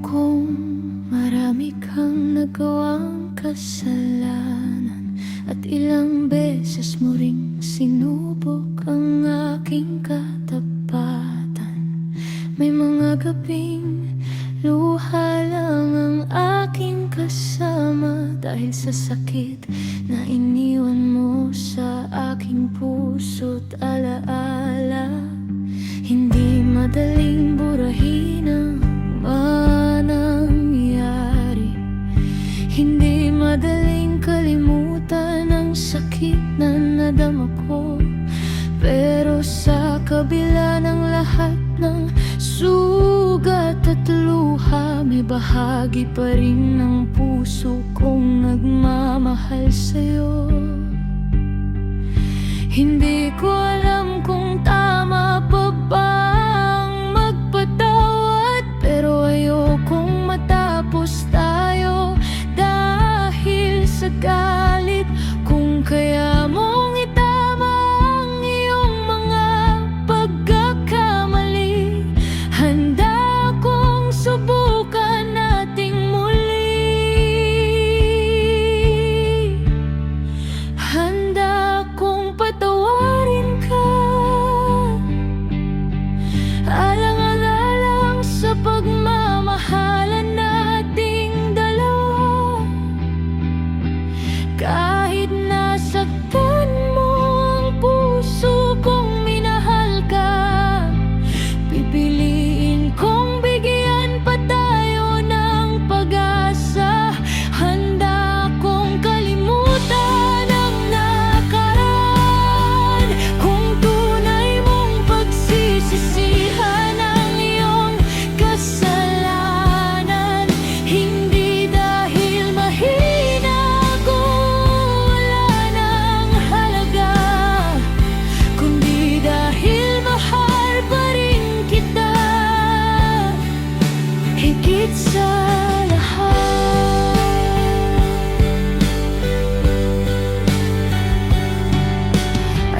kong marami kang nagawang kasalanan, at ilang beses mo ring sinubok ang aking katapatan. May mga gabing luha lang ang aking kasama, dahil sa sakit na iniwan mo sa aking puso't alaala. Hindi madaling burahin ang nangyari, hindi madaling kalimutan ang sakit na nadama ko. Pero sa kabila ng lahat ng sugat at luha, may bahagi pa rin ng puso kong nagmamahal sa'yo. Hindi ko alam kung tama pa bang magpatawad, pero ayokong matapos tayo dahil sa galit. Kung kaya mong itama ang iyong mga pagkakamali, handa akong subukan nating muli. Handa akong patawarin ka, alang-alang sa pagmamahalan nating dalawa. Kahit nasaktan mo ang puso kong minahal ka, pipiliin kong bigyan pa tayo ng pag-asa. Handa akong kalimutan ang nakaraan, kung tunay mong pagsisisihan ang iyong kasalanan. Hindi dahil mahina ako, wala ng halaga, kundi dahil mahal pa rin kita higit sa lahat.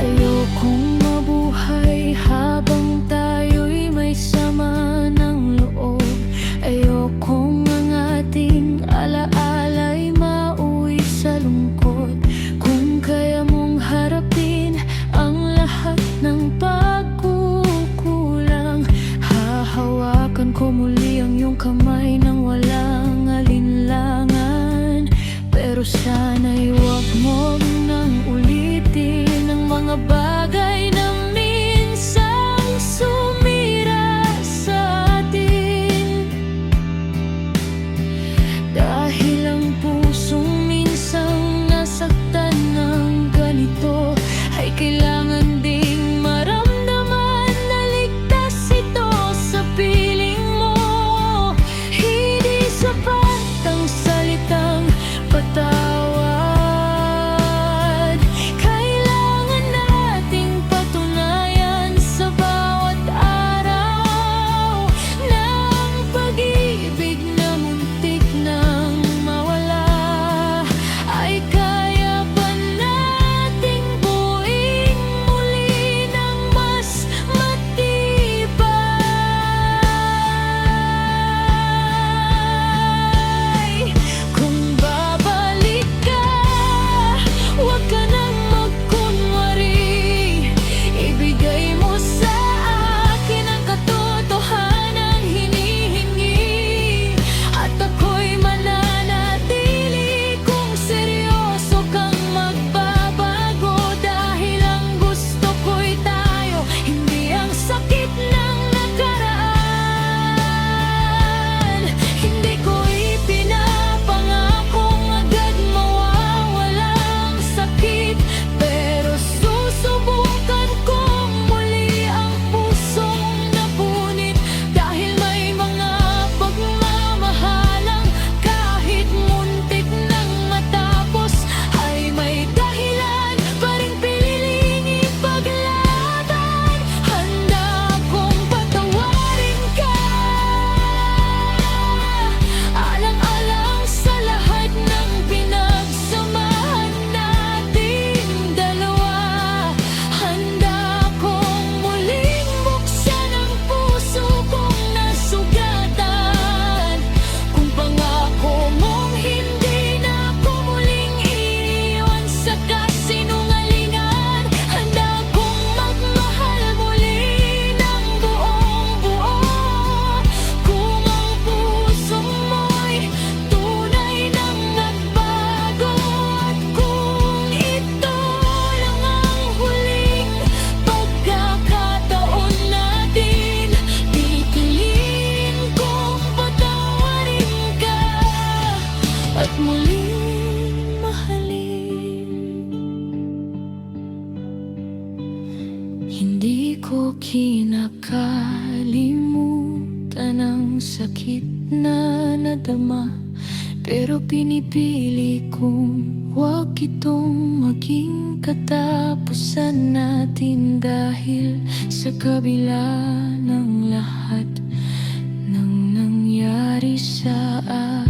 Ayokong mabuhay habang tayo'y may sama ng loob. Ayokong ang ating alaala'y mauwi sa lungkot. Kung kaya mong harapin ang lahat ng pagkukulang, hahawakan ko muli ang iyong kamay nang walang alinlangan. Pero sana'y huwag mo nang ulitin ang mga bagay na minsang sumira sa atin, dahil ang pusong minsang nasaktan ng ganito ay kailangan ding maramdaman na ligtas ito sa piling mo. Hindi sapat ang salitang patawad, sakit na nadama, pero pinipili kong huwag itong maging katapusan natin. Dahil sa kabila ng lahat ng nangyari sa atin,